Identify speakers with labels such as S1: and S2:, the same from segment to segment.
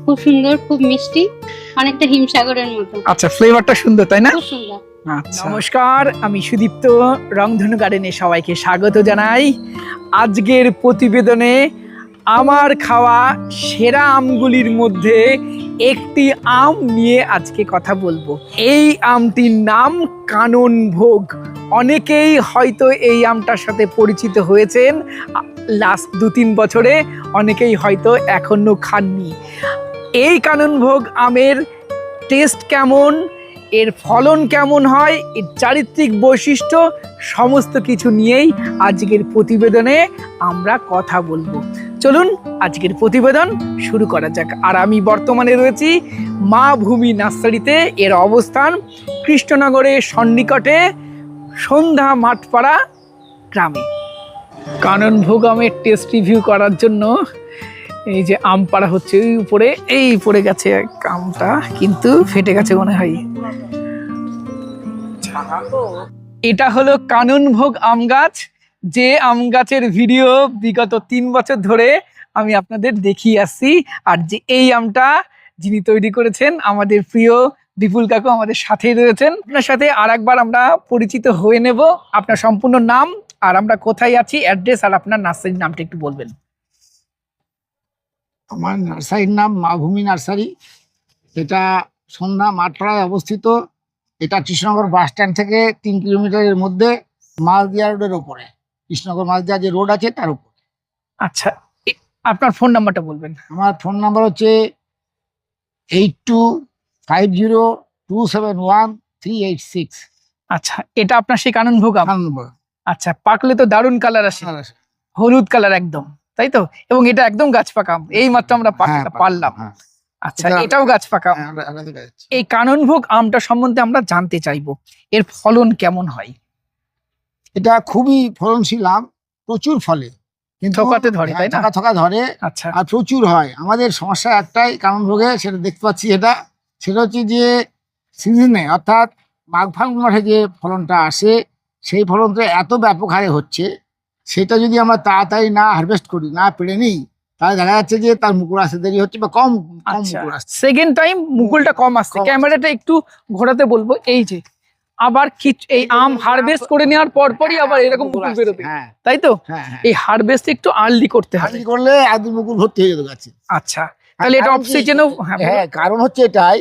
S1: খুব সুন্দর, খুব মিষ্টি, অনেকটা হিমসাগরের মতো।
S2: আচ্ছা, ফ্লেভারটা সুন্দর তাই না?
S1: খুব সুন্দর।
S2: আচ্ছা, নমস্কার, আমি সুদীপ্ত, রংধনু গার্ডেনে সবাইকে স্বাগত জানাই। আজকের প্রতিবেদনে আমার খাওয়া সেরা আমগুলির মধ্যে একটি আম নিয়ে আজকে কথা বলবো। এই আমটির নাম কানন ভোগ। অনেকেই হয়তো এই আমটার সাথে পরিচিত হয়েছেন লাস্ট 2-3 বছরে, অনেকেই হয়তো এখনো খাননি। এই কানন ভোগ আমের টেস্ট কেমন, এর ফলন কেমন হয়, এর চারিত্রিক বৈশিষ্ট্য সমস্ত কিছু নিয়েই আজকের প্রতিবেদনে আমরা কথা বলবো। চলুন আজকের প্রতিবেদন শুরু করা যাক। আর আমি বর্তমানে রয়েছি মা ভূমি নার্সারিতে। এর অবস্থান কৃষ্ণনগরের সন্নিকটে সন্ধ্যা মাঠপাড়া গ্রামে। কানন ভোগ আমের টেস্ট রিভিউ করার জন্য এই যে আম পাড়া হচ্ছে, ওই উপরে এই পড়ে গেছে আমটা, কিন্তু ফেটে গেছে মনে হয়। এটা হলো কানন ভোগ আম গাছ, যে আম গাছের ভিডিও বিগত 3 বছর ধরে আমি আপনাদের দেখিয়ে আসছি। আর যে এই আমটা যিনি তৈরি করেছেন, আমাদের প্রিয় বিপুল কাকু আমাদের সাথেই রয়েছেন। আপনার সাথে আর একবার আমরা পরিচিত হয়ে নেব। আপনার সম্পূর্ণ নাম, আর আমরা কোথায় আছি, অ্যাড্রেস, আর আপনার নার্সারির নামটা একটু বলবেন।
S3: আমার নার্সারির নাম মা ভূমি নার্সারি। এটা সন্ধ্যা মাঠপাড়ায় অবস্থিত। এটা কৃষ্ণনগর বাস স্ট্যান্ড থেকে 3 কিলোমিটারের মধ্যে, মালদিয়া রোডের ওপরে। কৃষ্ণনগর মালদিয়া যে রোড আছে তার উপরে।
S2: আচ্ছা, আপনার ফোন নাম্বারটা বলবেন।
S3: আমার ফোন নাম্বার হচ্ছে 8250271386।
S2: আচ্ছা, এটা আপনার সেই কানন ভোগ আম।
S3: নম্বর।
S2: আচ্ছা, পাকলে তো দারুণ কালার আসে, হলুদ কালার একদম, তাই তো? এবং এটা একদম গাছ পাকা আম, এই মাত্র আমরা পারলাম। আচ্ছা, এটাও গাছ পাকা আম। এই কানন ভোগ আমটা সম্বন্ধে আমরা জানতে চাইবো, এর ফলন কেমন হয়?
S3: এটা খুবই ফলনশীল আম, প্রচুর ফলে, কিন্তু
S2: থোকাতে ধরে, তাই না?
S3: থোকা ধরে।
S2: আচ্ছা,
S3: আর প্রচুর হয়। আমাদের সমস্যা একটাই কারণ ভোগে, সেটা দেখতে পাচ্ছি, সেটা হচ্ছে যে সিজনে, অর্থাৎ মাঘ ফাল্গুন মাসে যে ফলনটা আসে, সেই ফলনটা এত ব্যাপক হারে হচ্ছে, সেটা যদি আমরা তাড়াতাড়ি না হারভেস্ট করি, না পেড়ে নিই, তাহলে দেখা যাচ্ছে যে তার মুকুল আসতে দেরি হচ্ছে বা কম মুকুল আসছে।
S2: সেকেন্ড টাইম মুকুলটা কম আসছে। ক্যামেরাটা একটু ঘোরাতে বলবো। এই যে আবার এই আম হারভেস্ট করে নেওয়ার পরপরই আবার এরকম মুকুল বেরোবে, তাই তো? এই হারভেস্ট একটু আর্লি করতে হবে,
S3: আর্লি করলে একদম মুকুল ভর্তি হয়ে যেতে গাছে।
S2: আচ্ছা, তাহলে এটা অফ সিজনেও?
S3: হ্যাঁ, কারণ হচ্ছে এটাই,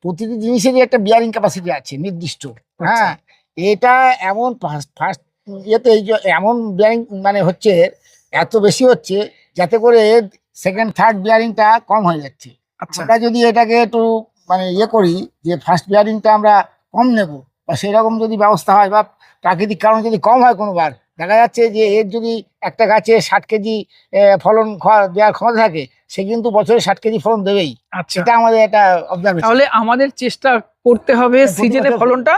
S3: প্রতিটি জিনিসেরই একটা বিয়ারিং ক্যাপাসিটি আছে নির্দিষ্ট। হ্যাঁ, এটা এমন ফার্স্ট ইয়েতে এমন বিয়ারিং মানে হচ্ছে, এত বেশি হচ্ছে যাতে করে সেকেন্ড থার্ড বিয়ারিংটা কম হয়ে যাচ্ছে। আমরা যদি এটাকে একটু মানে করি যে ফার্স্ট বিয়ারিংটা আমরা কম নেব, বা সেরকম যদি ব্যবস্থা হয়, বা প্রাকৃতিক কারণে যদি কম হয় কোনোবার, দেখা যাচ্ছে যে এর যদি একটা গাছে 60 কেজি ফলন দেওয়ার ক্ষমতা থাকে, সে কিন্তু বছরে 60 কেজি ফলন দেবেই। এটা আমাদের একটা অবজারভেশন।
S2: তাহলে আমাদের চেষ্টা করতে হবে সিজনে ফলনটা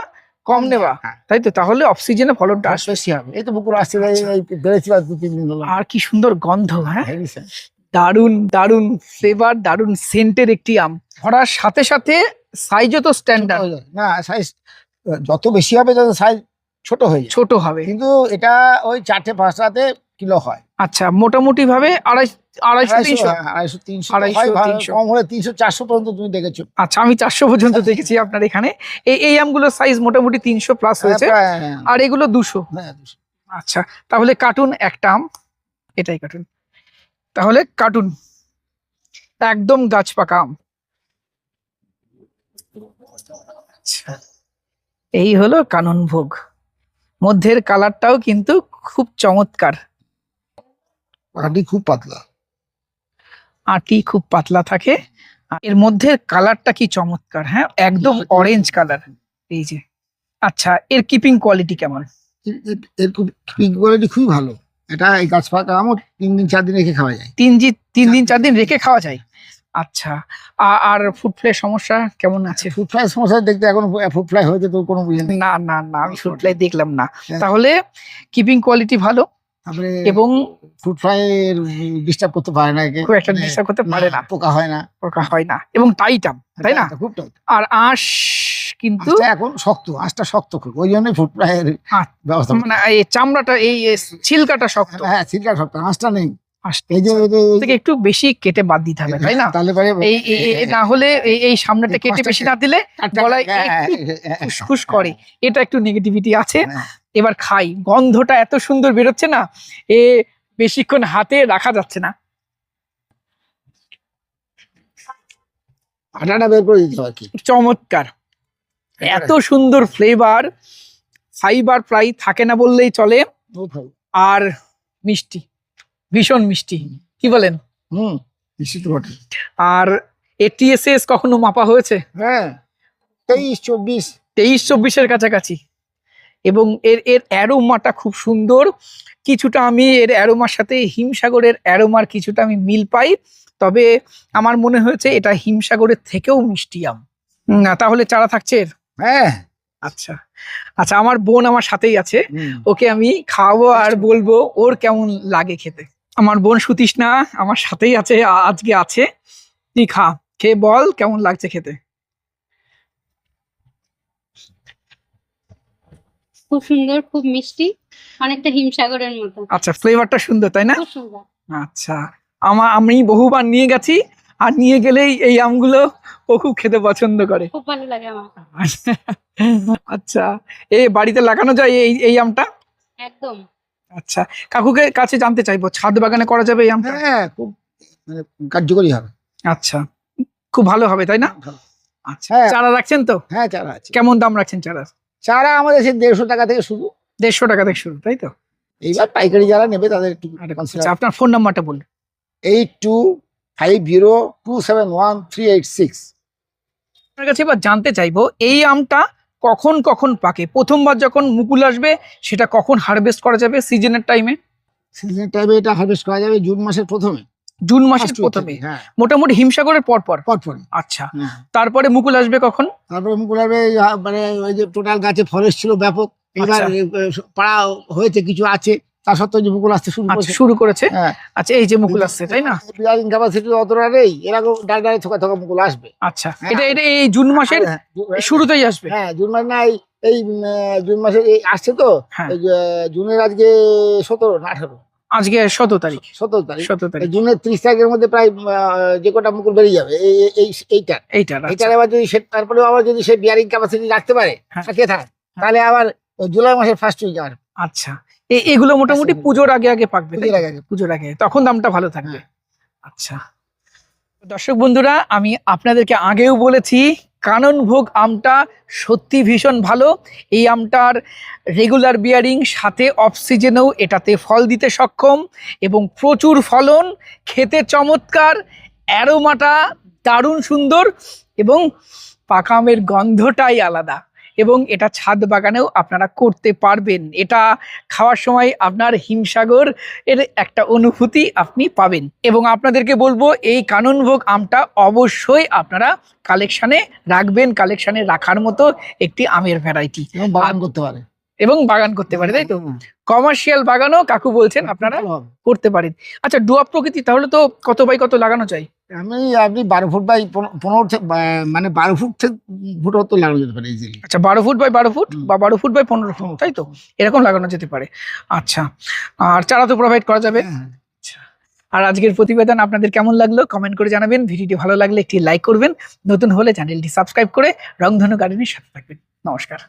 S2: কম নেওয়া, তাই তো? তাহলে অফ সিজনে ফলনটা
S3: বেশি হবে। এই তো বুকুর আসছে, বেড়েছি 2-3 দিন হলো।
S2: আর কি সুন্দর গন্ধ! হ্যাঁ, দারুণ দারুণ ফ্লেভার, দারুণ সেন্টের একটি আম। ধরার সাথে সাথে সাইজও তো স্ট্যান্ডার্ড
S3: না, সাইজ যত বেশি হবে তত সাইজ ছোট হবে, কিন্তু এটা ওই 4-5 কিলো হয়।
S2: আচ্ছা, মোটামুটি ভাবে 250-300
S3: কম হলে 300-400 পর্যন্ত তুমি দেখেছো।
S2: আচ্ছা, আমি 400 পর্যন্ত দেখেছি আপনার এখানে। এই আমগুলোর সাইজ মোটামুটি 300 প্লাস হয়েছে, আর এগুলো 200। আচ্ছা, তাহলে কার্টুন একটা আম, এটাই কার্টুন, তাহলে কার্টুন একদম গাছ পাকা আম। আচ্ছা, এই হলো কানন ভোগ। মধ্যের কালারটাও কিন্তু খুব চমৎকার,
S3: আটি খুব পাতলা,
S2: আটি খুব পাতলা থাকে। এর মধ্যে কালারটা কি চমৎকার! হ্যাঁ, একদম অরেঞ্জ কালার। এই যে, আচ্ছা, এর কিপিং কোয়ালিটি কেমন?
S3: এর কিপিং কোয়ালিটি খুবই ভালো। এটা এই গাছ পাকা আমও 3-4 দিন রেখে খাওয়া যায়।
S2: 3-4 দিন রেখে খাওয়া যায়। আচ্ছা, আর ফুড ফ্লাই সমস্যা কেমন আছে?
S3: ফুড ফ্লাই সমস্যা দেখতে এখন ফুড ফ্লাই হয়েছে তো কোনো বুঝে নেই।
S2: না, আমি ফুড ফ্লাই দেখলাম না। তাহলে কিপিং কোয়ালিটি ভালো, এবং
S3: ফুড ফ্লাই ডিস্টার্ব করতে পারে না,
S2: খুব একটা ডিস্টার্ব করতে পারে না,
S3: পোকা হয় না,
S2: এবং টাইট আম, তাই না?
S3: খুব টাইট।
S2: আর আঁশ কিন্তু
S3: এখন আঁশটা শক্ত খুব, ওই জন্যই ফুড ফ্লাই এর ব্যবস্থা।
S2: মানে এই চামড়াটা, এই ছিলকাটা শক্ত।
S3: হ্যাঁ, ছিলকা শক্ত, আঁশটা নেই।
S2: আসতে
S3: এই যে
S2: থেকে একটু বেশি কেটে বাদ দিতে হবে, তাই না?
S3: তাহলে পরে
S2: এই না হলে এই সামনেটা কেটে
S3: কষ্ট-
S2: বেশি না দিলে গলায় একটু খুসখুস করে, এটা একটু নেগেটিভিটি আছে। এবার খাই, গন্ধটা এত সুন্দর বেরোচ্ছে না, এ বেশিক্ষণ হাতে রাখা যাচ্ছে না।
S3: আটাটা বের করে দিতে হবে আর কি।
S2: চমৎকার, এত সুন্দর ফ্লেভার, ফাইবার প্রায় থাকে না বললেই চলে। আর মিষ্টি, ভীষণ মিষ্টি, কি বলেন?
S3: নিশ্চিত বটে।
S2: আর এটিএসএস কখনো মাপা হয়েছে?
S3: হ্যাঁ, 23-24।
S2: 23-24-এর কাছাকাছি। এবং এর অ্যারোমাটা খুব সুন্দর, কিছুটা আমি এর অ্যারোমার সাথে হিমসাগরের অ্যারোমার কিছুটা আমি মিল পাই, তবে আমার মনে হয়েছে এটা হিমসাগরের থেকেও মিষ্টি আম। না তাহলে চারা থাকছে এর?
S3: হ্যাঁ,
S2: আচ্ছা আচ্ছা, আমার বোন আমার সাথেই আছে, ওকে আমি খাওয়াবো আর বলবো ওর কেমন লাগে খেতে। আমার বোন সুতৃষ্ণা আমার সাথেই আছে, আজকে আছে। তুই খা, খেয়ে বল কেমন লাগছে খেতে।
S1: খুব সুন্দর, খুব মিষ্টি, অনেকটা হিমসাগরের মতো।
S2: আচ্ছা, ফ্লেভারটা সুন্দর তাই না?
S1: খুব সুন্দর।
S2: আচ্ছা, আমি বহুবার নিয়ে গেছি, আর নিয়ে গেলেই এই আমগুলো ও খুব খেতে পছন্দ করে।
S1: খুব ভালো লাগে আমার।
S2: আচ্ছা, বাড়িতে লাগানো যায় এই আমটা?
S1: একদম।
S2: আচ্ছা, কাকুকে কাছে জানতে চাইবো, ছাদ বাগানে করা যাবে এই আমটা?
S3: হ্যাঁ, খুব মানে কার্যকরী হবে।
S2: আচ্ছা, খুব ভালো হবে তাই না? আচ্ছা,
S3: হ্যাঁ।
S2: চারা রাখছেন তো?
S3: হ্যাঁ, চারা আছে।
S2: কেমন দাম রাখছেন চারা?
S3: চারা আমাদের সেই 150 টাকা থেকে শুরু।
S2: 150 টাকা থেকে শুরু, তাই তো?
S3: এইবার পাইকারি যারা নেবে তাদের একটু
S2: আচ্ছা, আপনার ফোন নাম্বারটা বলুন।
S3: 8250271386।
S2: আপনার কাছে এবার জানতে চাইবো, এই আমটা কখন কখন পাকে? প্রথমবার যখন মুকুল আসবে সেটা কখন হারভেস্ট করা যাবে? সিজনের টাইমে?
S3: সিজনের টাইমে এটা হারভেস্ট করা যাবে জুন মাসের প্রথমে।
S2: জুন মাসের প্রথমে?
S3: হ্যাঁ,
S2: মোটামুটি হিমসাগরের পরপর?
S3: পরপর।
S2: আচ্ছা, তারপরে মুকুল আসবে কখন?
S3: তারপরে মুকুল আসবে মানে ওই যে টোটাল গাছে ফরেস্ট ছিল ব্যাপক, এবার পাড়া হয়েছে কিছু আছে, তা সত্ত্বেও যে মুকুল আসতে
S2: শুরু করেছে।
S3: হ্যাঁ,
S2: আচ্ছা, এই যে মুকুল আসছে তাই না?
S3: বিয়ারিং ক্যাপাসিটি অতটা নেই, এরকম ডালে থোকা থোকা মুকুল আসবে।
S2: আচ্ছা, এটা এই জুন মাসের শুরুতেই আসবে?
S3: হ্যাঁ, জুন মাস না, এই জুন মাসে আসছে তো।
S2: হ্যাঁ,
S3: এই জুনের আজকে 17 না 18?
S2: আজকে 17 তারিখ।
S3: 17 তারিখ।
S2: 17 তারিখ।
S3: জুনের 30 তারিখের মধ্যে প্রায় যে কটা মুকুল বেরিয়ে যাবে এইটার আবার যদি তারপরে আবার যদি সে বিয়ারিং ক্যাপাসিটি রাখতে পারে, থাকে তাহলে আবার জুলাই মাসের ফার্স্ট উইক আর।
S2: আচ্ছা, এগুলো মোটামুটি পুজোর আগে পাকবে? পুজোর আগে, তখন দামটা ভালো থাকবে। আচ্ছা দর্শক বন্ধুরা, আমি আপনাদেরকে আগেও বলেছি, কাননভোগ আমটা সত্যি ভীষণ ভালো। এই আমটার রেগুলার বিয়ারিং, সাথে অফ সিজনেও এটাতে ফল দিতে সক্ষম, এবং প্রচুর ফলন, খেতে চমৎকার, অ্যারোমাটা দারুণ সুন্দর, এবং পাকা আমের গন্ধটাই আলাদা। এবং এটা ছাদ বাগানেও আপনারা করতে পারবেন। এটা খাওয়ার সময় আপনার হিমসাগর এর একটা অনুভূতি আপনি পাবেন। এবং আপনাদেরকে বলবো, এই কাননভোগ আমটা অবশ্যই আপনারা কালেকশানে রাখবেন, কালেকশানে রাখার মতো একটি আমের ভ্যারাইটি।
S3: বাগান করতে পারে,
S2: এবং বাগান করতে পারে, তাই তো? কমার্শিয়াল বাগানও কাকু বলছেন আপনারা করতে পারেন। আচ্ছা, ডুয়াপ প্রকৃতি, তাহলে তো কত বাই কত লাগানো চাই?
S3: আপনি 12 ফুট বাই 15, মানে 12 ফুট তো লাগানো যেতে পারে ইজিলি।
S2: আচ্ছা, 12 ফুট বাই 12 ফুট বা 12 ফুট বাই 15 ফুট, তাই তো? এরকম লাগানো যেতে পারে। আচ্ছা, আর চারা তো প্রোভাইড করা যাবে। আচ্ছা, আর আজকের প্রতিবেদন আপনাদের কেমন লাগলো কমেন্ট করে জানাবেন। ভিডিওটি ভালো লাগলে একটি লাইক করবেন, নতুন হলে চ্যানেলটি সাবস্ক্রাইব করে রংধনু গার্ডেনের সাথে থাকবেন। নমস্কার।